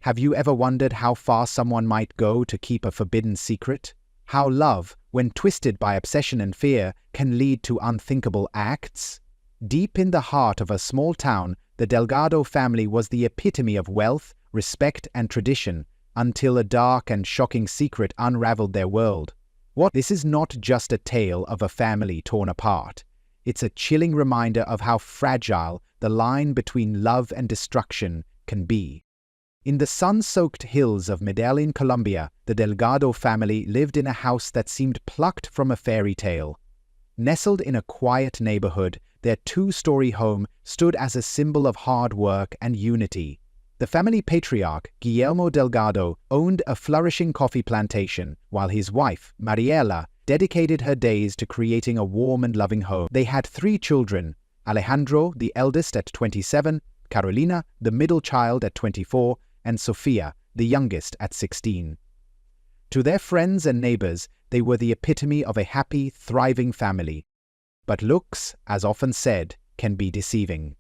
Have you ever wondered how far someone might go to keep a forbidden secret? How love, when twisted by obsession and fear, can lead to unthinkable acts? Deep in the heart of a small town, the Delgado family was the epitome of wealth, respect, and tradition, until a dark and shocking secret unraveled their world. This is not just a tale of a family torn apart. It's a chilling reminder of how fragile the line between love and destruction can be. In the sun-soaked hills of Medellin, Colombia, the Delgado family lived in a house that seemed plucked from a fairy tale. Nestled in a quiet neighborhood, their two-story home stood as a symbol of hard work and unity. The family patriarch, Guillermo Delgado, owned a flourishing coffee plantation, while his wife, Mariela, dedicated her days to creating a warm and loving home. They had 3 children: Alejandro, the eldest, at 27, Carolina, the middle child, at 24, and Sofia, the youngest, at 16. To their friends and neighbors, they were the epitome of a happy, thriving family. But looks, as often said, can be deceiving.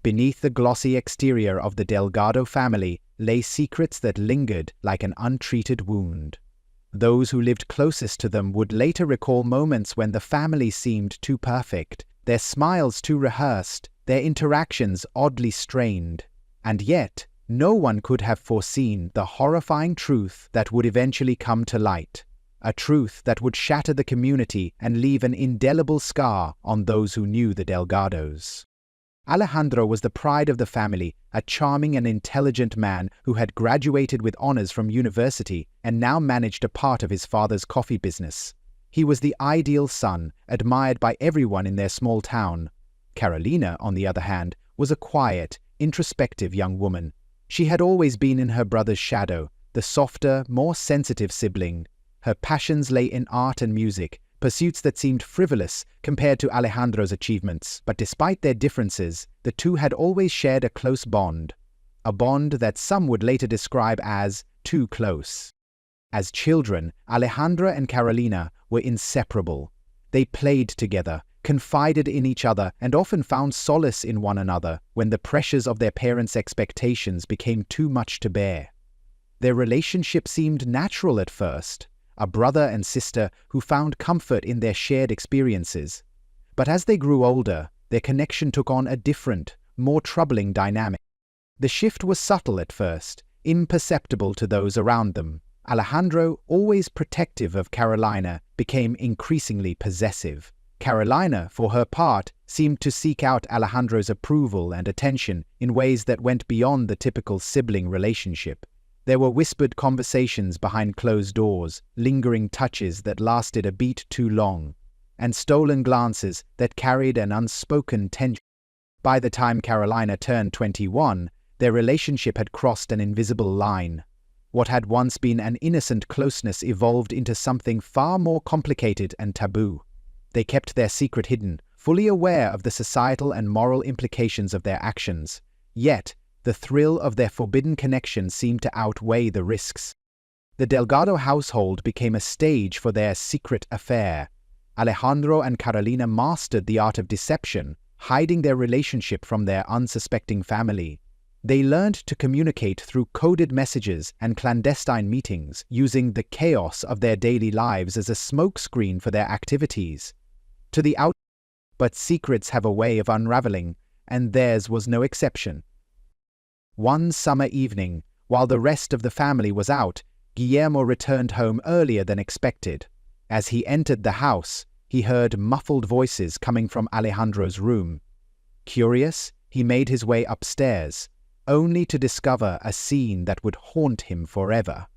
Beneath the glossy exterior of the Delgado family lay secrets that lingered like an untreated wound. Those who lived closest to them would later recall moments when the family seemed too perfect, their smiles too rehearsed, their interactions oddly strained. And yet, no one could have foreseen the horrifying truth that would eventually come to light. A truth that would shatter the community and leave an indelible scar on those who knew the Delgados. Alejandro was the pride of the family, a charming and intelligent man who had graduated with honors from university and now managed a part of his father's coffee business. He was the ideal son, admired by everyone in their small town. Carolina, on the other hand, was a quiet, introspective young woman. She had always been in her brother's shadow, the softer, more sensitive sibling. Her passions lay in art and music, pursuits that seemed frivolous compared to Alejandro's achievements. But despite their differences, the two had always shared a close bond, a bond that some would later describe as too close. As children, Alejandro and Carolina were inseparable. They played together, confided in each other, and often found solace in one another when the pressures of their parents' expectations became too much to bear. Their relationship seemed natural at first, a brother and sister who found comfort in their shared experiences. But as they grew older, their connection took on a different, more troubling dynamic. The shift was subtle at first, imperceptible to those around them. Alejandro, always protective of Carolina, became increasingly possessive. Carolina, for her part, seemed to seek out Alejandro's approval and attention in ways that went beyond the typical sibling relationship. There were whispered conversations behind closed doors, lingering touches that lasted a beat too long, and stolen glances that carried an unspoken tension. By the time Carolina turned 21, their relationship had crossed an invisible line. What had once been an innocent closeness evolved into something far more complicated and taboo. They kept their secret hidden, fully aware of the societal and moral implications of their actions. Yet, the thrill of their forbidden connection seemed to outweigh the risks. The Delgado household became a stage for their secret affair. Alejandro and Carolina mastered the art of deception, hiding their relationship from their unsuspecting family. They learned to communicate through coded messages and clandestine meetings, using the chaos of their daily lives as a smokescreen for their activities. But secrets have a way of unraveling, and theirs was no exception. One summer evening, while the rest of the family was out, Guillermo returned home earlier than expected. As he entered the house, he heard muffled voices coming from Alejandro's room. Curious, he made his way upstairs, only to discover a scene that would haunt him forever.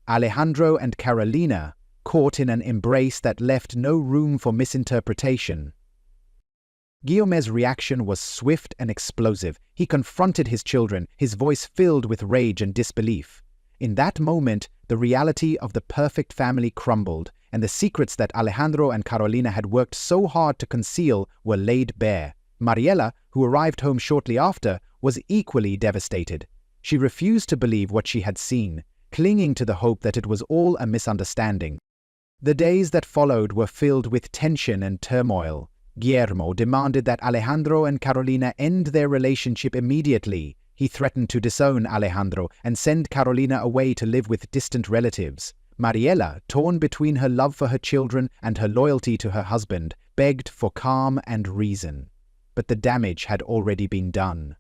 Alejandro and Carolina, caught in an embrace that left no room for misinterpretation. Guillermo's reaction was swift and explosive. He confronted his children, his voice filled with rage and disbelief. In that moment, the reality of the perfect family crumbled, and the secrets that Alejandro and Carolina had worked so hard to conceal were laid bare. Mariela, who arrived home shortly after, was equally devastated. She refused to believe what she had seen, clinging to the hope that it was all a misunderstanding. The days that followed were filled with tension and turmoil. Guillermo demanded that Alejandro and Carolina end their relationship immediately. He threatened to disown Alejandro and send Carolina away to live with distant relatives. Mariela, torn between her love for her children and her loyalty to her husband, begged for calm and reason. But the damage had already been done.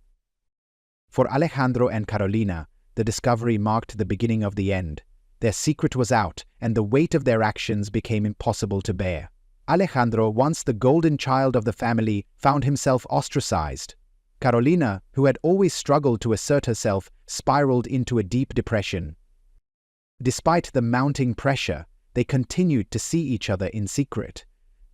For Alejandro and Carolina, the discovery marked the beginning of the end. Their secret was out, and the weight of their actions became impossible to bear. Alejandro, once the golden child of the family, found himself ostracized. Carolina, who had always struggled to assert herself, spiraled into a deep depression. Despite the mounting pressure, they continued to see each other in secret.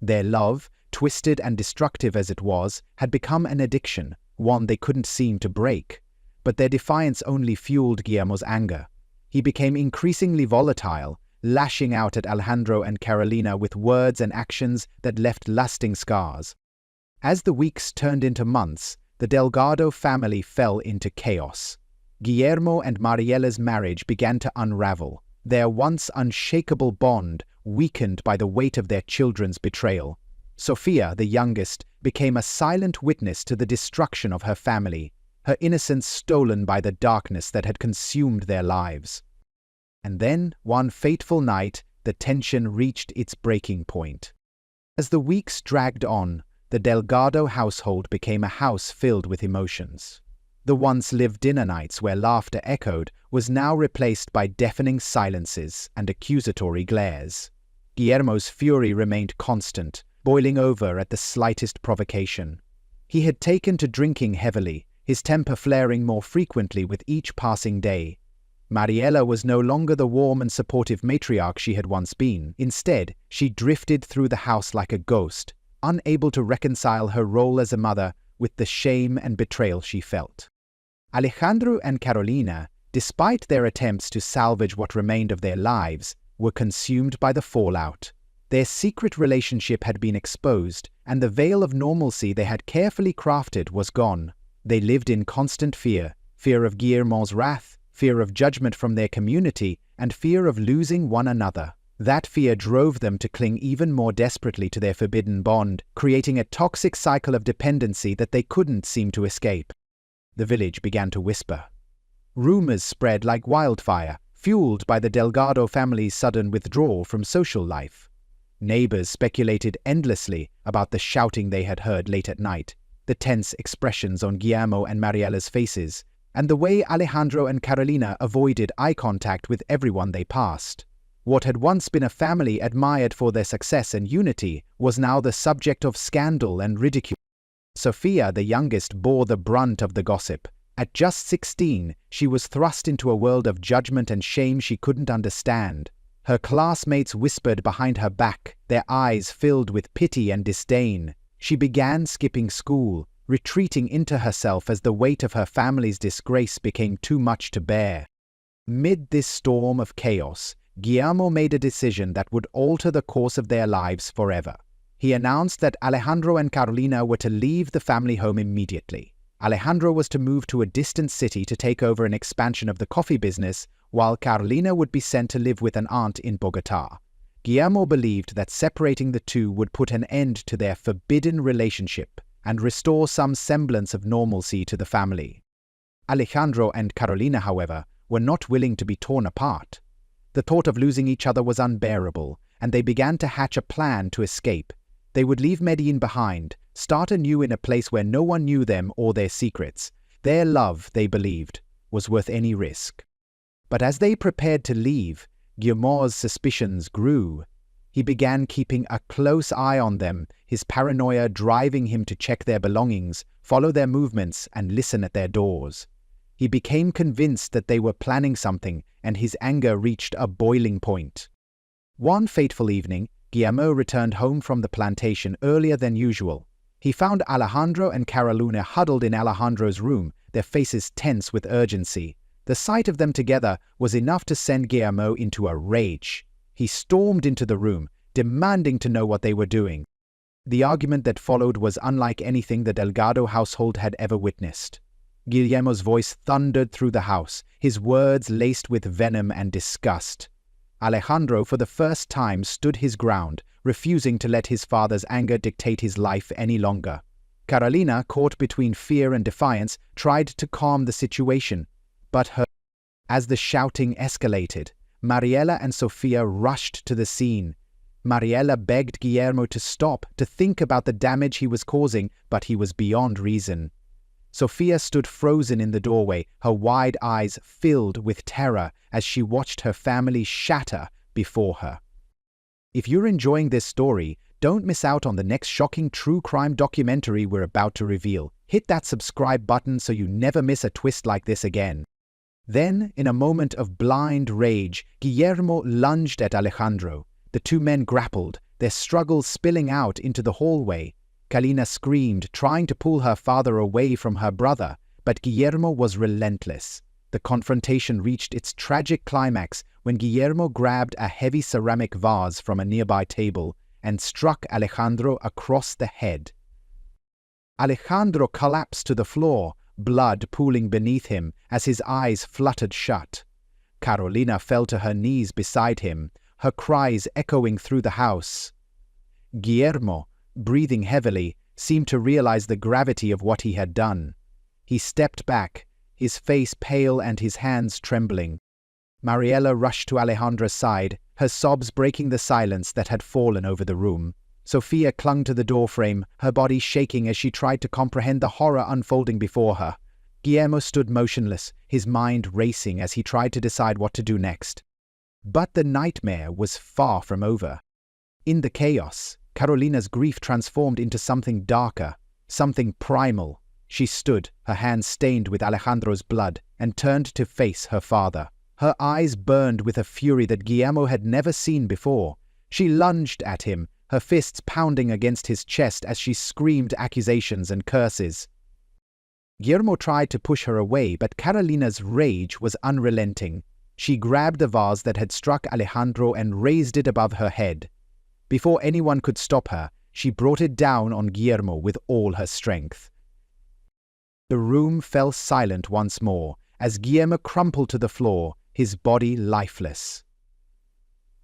Their love, twisted and destructive as it was, had become an addiction, one they couldn't seem to break. But their defiance only fueled Guillermo's anger. He became increasingly volatile, lashing out at Alejandro and Carolina with words and actions that left lasting scars. As the weeks turned into months, the Delgado family fell into chaos. Guillermo and Mariela's marriage began to unravel, their once unshakable bond weakened by the weight of their children's betrayal. Sofia, the youngest, became a silent witness to the destruction of her family, her innocence stolen by the darkness that had consumed their lives. And then, one fateful night, the tension reached its breaking point. As the weeks dragged on, the Delgado household became a house filled with emotions. The once-lived dinner nights where laughter echoed was now replaced by deafening silences and accusatory glares. Guillermo's fury remained constant, boiling over at the slightest provocation. He had taken to drinking heavily, his temper flaring more frequently with each passing day. Mariela was no longer the warm and supportive matriarch she had once been. Instead, she drifted through the house like a ghost, unable to reconcile her role as a mother with the shame and betrayal she felt. Alejandro and Carolina, despite their attempts to salvage what remained of their lives, were consumed by the fallout. Their secret relationship had been exposed, and the veil of normalcy they had carefully crafted was gone. They lived in constant fear of Guillermo's wrath, fear of judgment from their community, and fear of losing one another. That fear drove them to cling even more desperately to their forbidden bond, creating a toxic cycle of dependency that they couldn't seem to escape. The village began to whisper. Rumors spread like wildfire, fueled by the Delgado family's sudden withdrawal from social life. Neighbors speculated endlessly about the shouting they had heard late at night, the tense expressions on Guillermo and Mariela's faces, and the way Alejandro and Carolina avoided eye contact with everyone they passed. What had once been a family admired for their success and unity was now the subject of scandal and ridicule. Sofia, the youngest, bore the brunt of the gossip. At just 16, she was thrust into a world of judgment and shame she couldn't understand. Her classmates whispered behind her back, their eyes filled with pity and disdain. She began skipping school, retreating into herself as the weight of her family's disgrace became too much to bear. Mid this storm of chaos, Guillermo made a decision that would alter the course of their lives forever. He announced that Alejandro and Carolina were to leave the family home immediately. Alejandro was to move to a distant city to take over an expansion of the coffee business, while Carolina would be sent to live with an aunt in Bogotá. Guillermo believed that separating the two would put an end to their forbidden relationship and restore some semblance of normalcy to the family. Alejandro and Carolina, however, were not willing to be torn apart. The thought of losing each other was unbearable, and they began to hatch a plan to escape. They would leave Medellin behind, start anew in a place where no one knew them or their secrets. Their love, they believed, was worth any risk. But as they prepared to leave, Guillermo's suspicions grew. He began keeping a close eye on them, his paranoia driving him to check their belongings, follow their movements, and listen at their doors. He became convinced that they were planning something, and his anger reached a boiling point. One fateful evening, Guillermo returned home from the plantation earlier than usual. He found Alejandro and Carolina huddled in Alejandro's room, their faces tense with urgency. The sight of them together was enough to send Guillermo into a rage. He stormed into the room, demanding to know what they were doing. The argument that followed was unlike anything the Delgado household had ever witnessed. Guillermo's voice thundered through the house, his words laced with venom and disgust. Alejandro, for the first time, stood his ground, refusing to let his father's anger dictate his life any longer. Carolina, caught between fear and defiance, tried to calm the situation, but as the shouting escalated, Mariela and Sofia rushed to the scene. Mariela begged Guillermo to stop, to think about the damage he was causing, but he was beyond reason. Sofia stood frozen in the doorway, her wide eyes filled with terror as she watched her family shatter before her. If you're enjoying this story, don't miss out on the next shocking true crime documentary we're about to reveal. Hit that subscribe button so you never miss a twist like this again. Then, in a moment of blind rage, Guillermo lunged at Alejandro. The two men grappled, their struggles spilling out into the hallway. Carolina screamed, trying to pull her father away from her brother, but Guillermo was relentless. The confrontation reached its tragic climax when Guillermo grabbed a heavy ceramic vase from a nearby table and struck Alejandro across the head. Alejandro collapsed to the floor, blood pooling beneath him as his eyes fluttered shut. Carolina fell to her knees beside him, her cries echoing through the house. Guillermo, breathing heavily, seemed to realize the gravity of what he had done. He stepped back, his face pale and his hands trembling. Mariela rushed to Alejandra's side, her sobs breaking the silence that had fallen over the room. Sofia clung to the doorframe, her body shaking as she tried to comprehend the horror unfolding before her. Guillermo stood motionless, his mind racing as he tried to decide what to do next. But the nightmare was far from over. In the chaos, Carolina's grief transformed into something darker, something primal. She stood, her hands stained with Alejandro's blood, and turned to face her father. Her eyes burned with a fury that Guillermo had never seen before. She lunged at him, her fists pounding against his chest as she screamed accusations and curses. Guillermo tried to push her away, but Carolina's rage was unrelenting. She grabbed the vase that had struck Alejandro and raised it above her head. Before anyone could stop her, she brought it down on Guillermo with all her strength. The room fell silent once more as Guillermo crumpled to the floor, his body lifeless.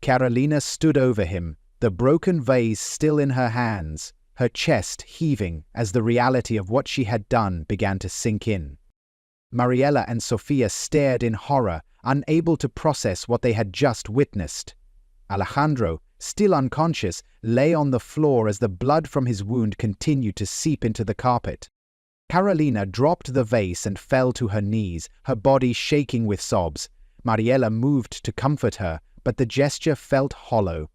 Carolina stood over him, the broken vase still in her hands, her chest heaving as the reality of what she had done began to sink in. Mariela and Sofia stared in horror, unable to process what they had just witnessed. Alejandro, still unconscious, lay on the floor as the blood from his wound continued to seep into the carpet. Carolina dropped the vase and fell to her knees, her body shaking with sobs. Mariela moved to comfort her, but the gesture felt hollow.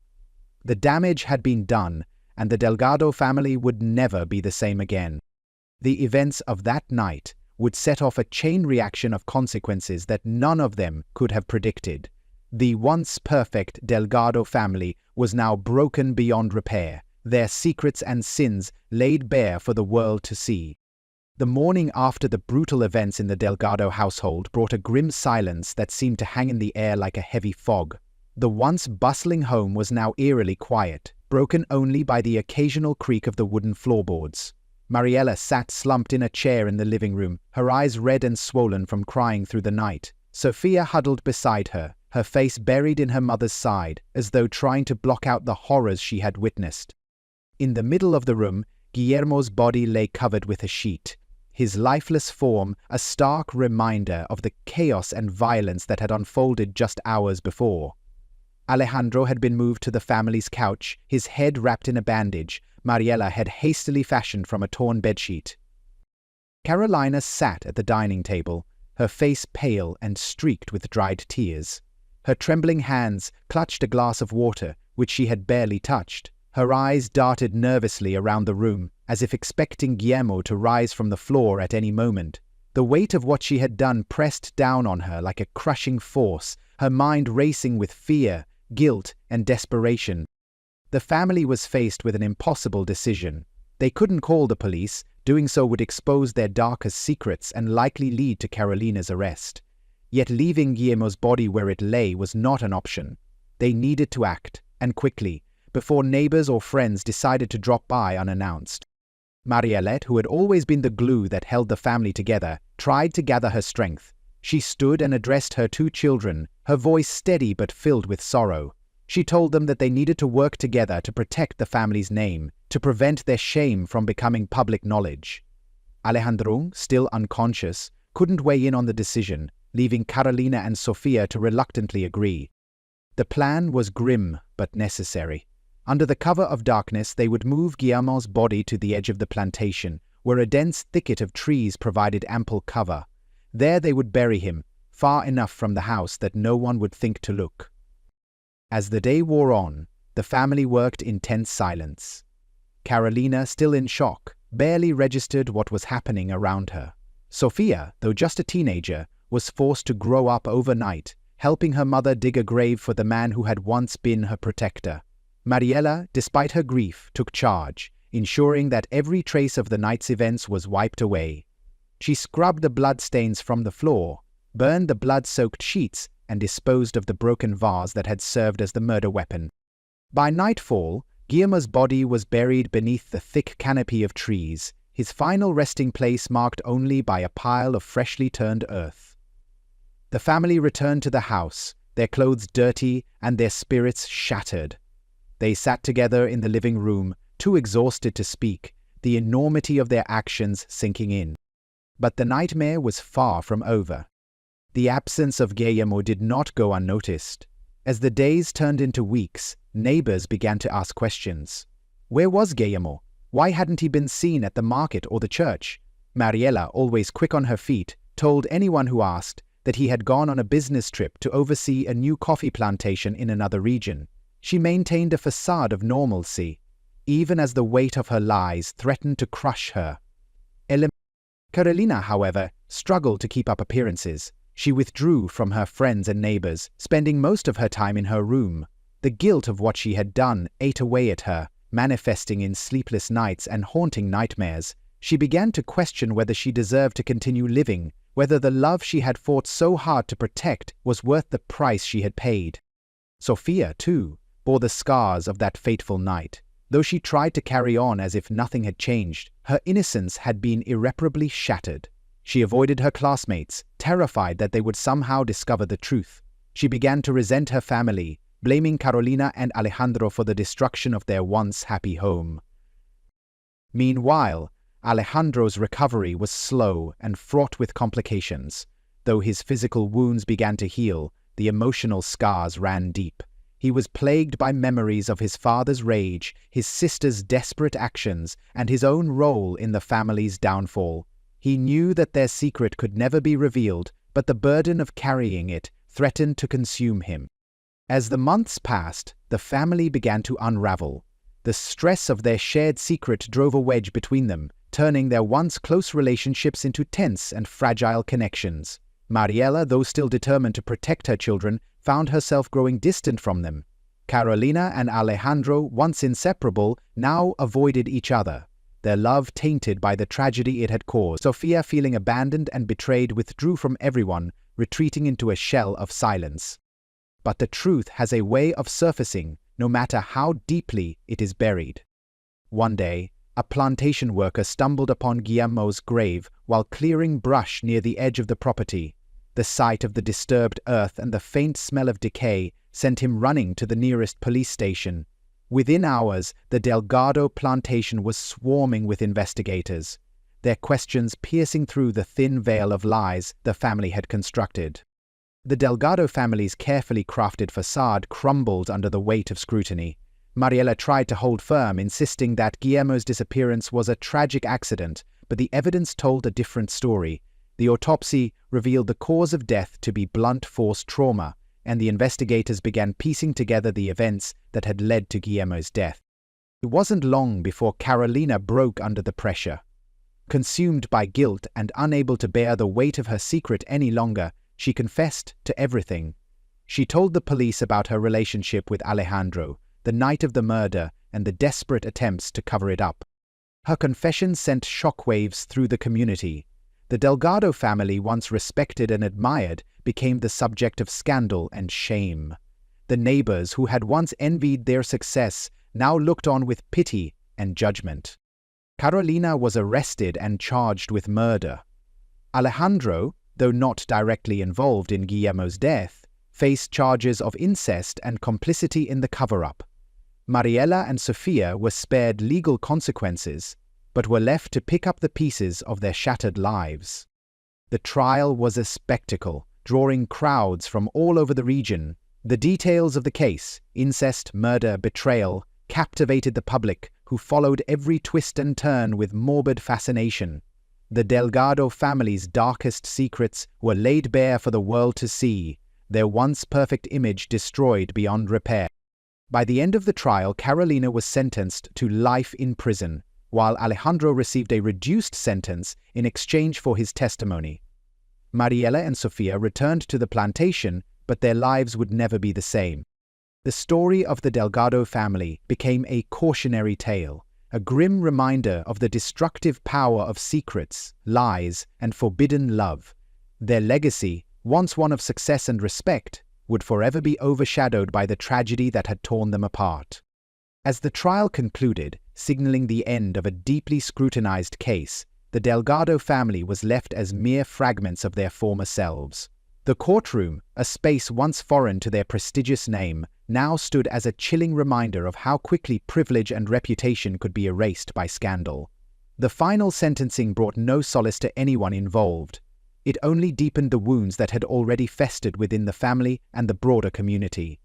The damage had been done, and the Delgado family would never be the same again. The events of that night would set off a chain reaction of consequences that none of them could have predicted. The once perfect Delgado family was now broken beyond repair, their secrets and sins laid bare for the world to see. The morning after the brutal events in the Delgado household brought a grim silence that seemed to hang in the air like a heavy fog. The once bustling home was now eerily quiet, broken only by the occasional creak of the wooden floorboards. Mariela sat slumped in a chair in the living room, her eyes red and swollen from crying through the night. Sofia huddled beside her, her face buried in her mother's side, as though trying to block out the horrors she had witnessed. In the middle of the room, Guillermo's body lay covered with a sheet, his lifeless form a stark reminder of the chaos and violence that had unfolded just hours before. Alejandro had been moved to the family's couch, his head wrapped in a bandage Mariela had hastily fashioned from a torn bedsheet. Carolina sat at the dining table, her face pale and streaked with dried tears. Her trembling hands clutched a glass of water, which she had barely touched. Her eyes darted nervously around the room, as if expecting Guillermo to rise from the floor at any moment. The weight of what she had done pressed down on her like a crushing force, her mind racing with fear, guilt, and desperation. The family was faced with an impossible decision. They couldn't call the police. Doing so would expose their darkest secrets and likely lead to Carolina's arrest. Yet leaving Guillermo's body where it lay was not an option. They needed to act, and quickly, before neighbors or friends decided to drop by unannounced. Marielette, who had always been the glue that held the family together, tried to gather her strength. She stood and addressed her two children, her voice steady but filled with sorrow. She told them that they needed to work together to protect the family's name, to prevent their shame from becoming public knowledge. Alejandro, still unconscious, couldn't weigh in on the decision, leaving Carolina and Sofia to reluctantly agree. The plan was grim but necessary. Under the cover of darkness, they would move Guillermo's body to the edge of the plantation, where a dense thicket of trees provided ample cover. There they would bury him, far enough from the house that no one would think to look. As the day wore on, the family worked in tense silence. Carolina, still in shock, barely registered what was happening around her. Sofia, though just a teenager, was forced to grow up overnight, helping her mother dig a grave for the man who had once been her protector. Mariela, despite her grief, took charge, ensuring that every trace of the night's events was wiped away. She scrubbed the bloodstains from the floor, burned the blood-soaked sheets, and disposed of the broken vase that had served as the murder weapon. By nightfall, Guillermo's body was buried beneath the thick canopy of trees, his final resting place marked only by a pile of freshly turned earth. The family returned to the house, their clothes dirty and their spirits shattered. They sat together in the living room, too exhausted to speak, the enormity of their actions sinking in. But the nightmare was far from over. The absence of Guillermo did not go unnoticed. As the days turned into weeks, neighbors began to ask questions. Where was Guillermo? Why hadn't he been seen at the market or the church? Mariela, always quick on her feet, told anyone who asked that he had gone on a business trip to oversee a new coffee plantation in another region. She maintained a facade of normalcy, even as the weight of her lies threatened to crush her. Carolina, however, struggled to keep up appearances. She withdrew from her friends and neighbors, spending most of her time in her room. The guilt of what she had done ate away at her, manifesting in sleepless nights and haunting nightmares. She began to question whether she deserved to continue living, whether the love she had fought so hard to protect was worth the price she had paid. Sofia, too, bore the scars of that fateful night. Though she tried to carry on as if nothing had changed, her innocence had been irreparably shattered. She avoided her classmates, terrified that they would somehow discover the truth. She began to resent her family, blaming Carolina and Alejandro for the destruction of their once happy home. Meanwhile, Alejandro's recovery was slow and fraught with complications. Though his physical wounds began to heal, the emotional scars ran deep. He was plagued by memories of his father's rage, his sister's desperate actions, and his own role in the family's downfall. He knew that their secret could never be revealed, but the burden of carrying it threatened to consume him. As the months passed, the family began to unravel. The stress of their shared secret drove a wedge between them, turning their once close relationships into tense and fragile connections. Mariela, though still determined to protect her children, found herself growing distant from them. Carolina and Alejandro, once inseparable, now avoided each other, their love tainted by the tragedy it had caused. Sofia, feeling abandoned and betrayed, withdrew from everyone, retreating into a shell of silence. But the truth has a way of surfacing, no matter how deeply it is buried. One day, a plantation worker stumbled upon Guillermo's grave while clearing brush near the edge of the property. The sight of the disturbed earth and the faint smell of decay sent him running to the nearest police station. Within hours, the Delgado plantation was swarming with investigators, their questions piercing through the thin veil of lies the family had constructed. The Delgado family's carefully crafted facade crumbled under the weight of scrutiny. Mariela tried to hold firm, insisting that Guillermo's disappearance was a tragic accident, but the evidence told a different story. The autopsy revealed the cause of death to be blunt force trauma, and the investigators began piecing together the events that had led to Guillermo's death. It wasn't long before Carolina broke under the pressure. Consumed by guilt and unable to bear the weight of her secret any longer, she confessed to everything. She told the police about her relationship with Alejandro, the night of the murder, and the desperate attempts to cover it up. Her confession sent shockwaves through the community. The Delgado family, once respected and admired, became the subject of scandal and shame. The neighbors who had once envied their success now looked on with pity and judgment. Carolina was arrested and charged with murder. Alejandro, though not directly involved in Guillermo's death, faced charges of incest and complicity in the cover-up. Mariela and Sofia were spared legal consequences, but were left to pick up the pieces of their shattered lives. The trial was a spectacle, drawing crowds from all over the region. The details of the case, incest, murder, betrayal, captivated the public, who followed every twist and turn with morbid fascination. The Delgado family's darkest secrets were laid bare for the world to see, their once perfect image destroyed beyond repair. By the end of the trial, Carolina was sentenced to life in prison, while Alejandro received a reduced sentence in exchange for his testimony. Mariela and Sofia returned to the plantation, but their lives would never be the same. The story of the Delgado family became a cautionary tale, a grim reminder of the destructive power of secrets, lies, and forbidden love. Their legacy, once one of success and respect, would forever be overshadowed by the tragedy that had torn them apart. As the trial concluded, signaling the end of a deeply scrutinized case, the Delgado family was left as mere fragments of their former selves. The courtroom, a space once foreign to their prestigious name, now stood as a chilling reminder of how quickly privilege and reputation could be erased by scandal. The final sentencing brought no solace to anyone involved. It only deepened the wounds that had already festered within the family and the broader community.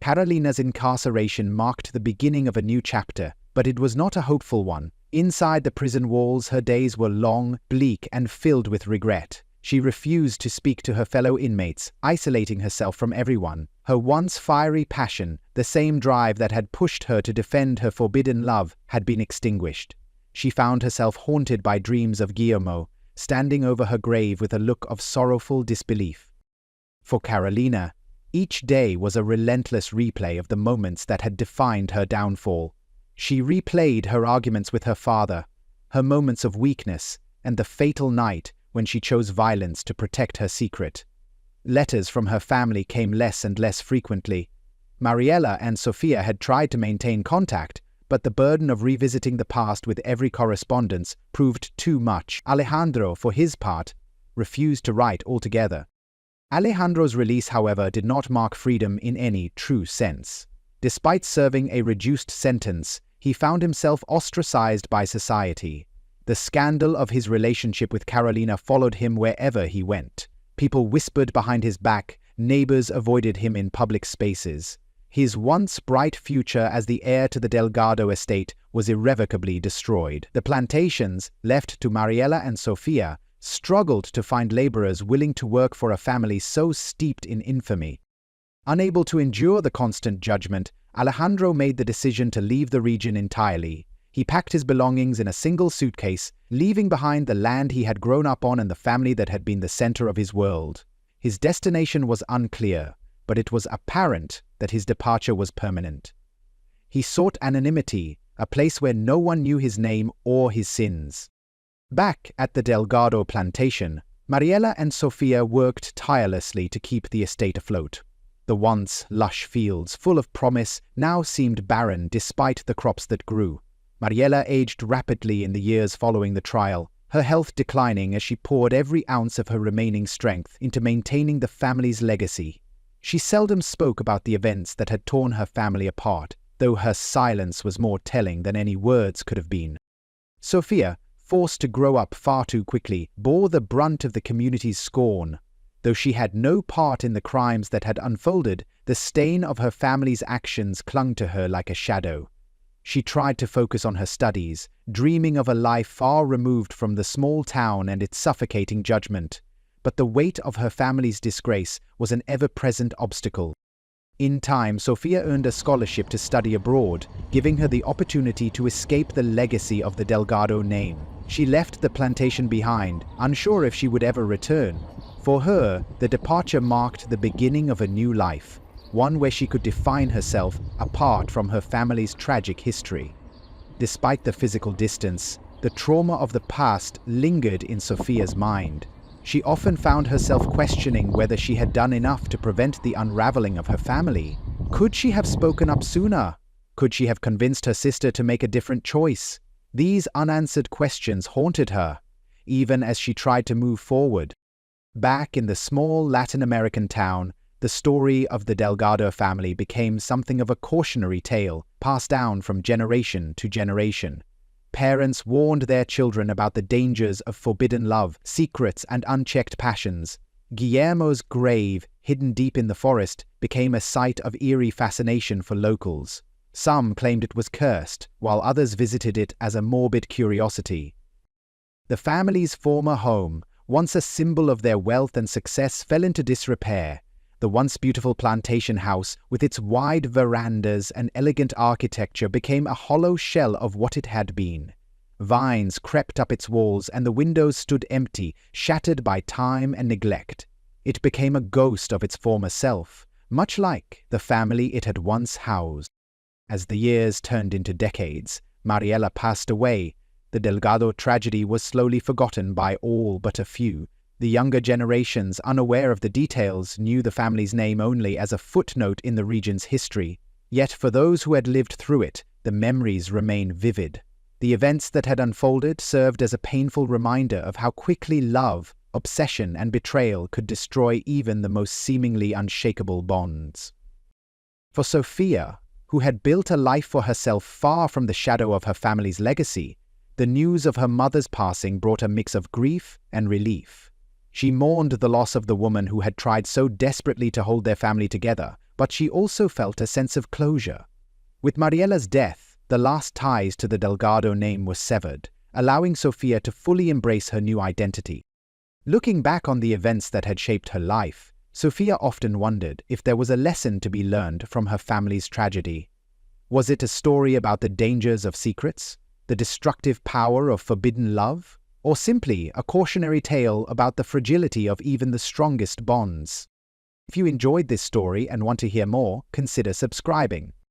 Carolina's incarceration marked the beginning of a new chapter, but it was not a hopeful one. Inside the prison walls, her days were long, bleak, and filled with regret. She refused to speak to her fellow inmates, isolating herself from everyone. Her once fiery passion, the same drive that had pushed her to defend her forbidden love, had been extinguished. She found herself haunted by dreams of Guillermo, standing over her grave with a look of sorrowful disbelief. For Carolina, each day was a relentless replay of the moments that had defined her downfall. She replayed her arguments with her father, her moments of weakness, and the fatal night when she chose violence to protect her secret. Letters from her family came less and less frequently. Mariela and Sofia had tried to maintain contact, but the burden of revisiting the past with every correspondence proved too much. Alejandro, for his part, refused to write altogether. Alejandro's release, however, did not mark freedom in any true sense. Despite serving a reduced sentence, he found himself ostracized by society. The scandal of his relationship with Carolina followed him wherever he went. People whispered behind his back, neighbors avoided him in public spaces. His once bright future as the heir to the Delgado estate was irrevocably destroyed. The plantations, left to Mariela and Sofia, struggled to find laborers willing to work for a family so steeped in infamy. Unable to endure the constant judgment, Alejandro made the decision to leave the region entirely. He packed his belongings in a single suitcase, leaving behind the land he had grown up on and the family that had been the center of his world. His destination was unclear, but it was apparent that his departure was permanent. He sought anonymity, a place where no one knew his name or his sins. Back at the Delgado plantation, Mariela and Sofia worked tirelessly to keep the estate afloat. The once lush fields full of promise now seemed barren despite the crops that grew. Mariela aged rapidly in the years following the trial, her health declining as she poured every ounce of her remaining strength into maintaining the family's legacy. She seldom spoke about the events that had torn her family apart, though her silence was more telling than any words could have been. Sofia, forced to grow up far too quickly, bore the brunt of the community's scorn. Though she had no part in the crimes that had unfolded, the stain of her family's actions clung to her like a shadow. She tried to focus on her studies, dreaming of a life far removed from the small town and its suffocating judgment. But the weight of her family's disgrace was an ever-present obstacle. In time, Sofia earned a scholarship to study abroad, giving her the opportunity to escape the legacy of the Delgado name. She left the plantation behind, unsure if she would ever return. For her, the departure marked the beginning of a new life, one where she could define herself apart from her family's tragic history. Despite the physical distance, the trauma of the past lingered in Sofia's mind. She often found herself questioning whether she had done enough to prevent the unraveling of her family. Could she have spoken up sooner? Could she have convinced her sister to make a different choice? These unanswered questions haunted her, even as she tried to move forward. Back in the small Latin American town, the story of the Delgado family became something of a cautionary tale passed down from generation to generation. Parents warned their children about the dangers of forbidden love, secrets, and unchecked passions. Guillermo's grave, hidden deep in the forest, became a site of eerie fascination for locals. Some claimed it was cursed, while others visited it as a morbid curiosity. The family's former home, once a symbol of their wealth and success, fell into disrepair. The once beautiful plantation house, with its wide verandas and elegant architecture, became a hollow shell of what it had been. Vines crept up its walls, and the windows stood empty, shattered by time and neglect. It became a ghost of its former self, much like the family it had once housed. As the years turned into decades, Mariela passed away. The Delgado tragedy was slowly forgotten by all but a few. The younger generations, unaware of the details, knew the family's name only as a footnote in the region's history. Yet for those who had lived through it, the memories remain vivid. The events that had unfolded served as a painful reminder of how quickly love, obsession, and betrayal could destroy even the most seemingly unshakable bonds. For Sofia, who had built a life for herself far from the shadow of her family's legacy, the news of her mother's passing brought a mix of grief and relief. She mourned the loss of the woman who had tried so desperately to hold their family together, but she also felt a sense of closure. With Mariela's death, the last ties to the Delgado name were severed, allowing Sofia to fully embrace her new identity. Looking back on the events that had shaped her life, Sofia often wondered if there was a lesson to be learned from her family's tragedy. Was it a story about the dangers of secrets, the destructive power of forbidden love, or simply a cautionary tale about the fragility of even the strongest bonds? If you enjoyed this story and want to hear more, consider subscribing.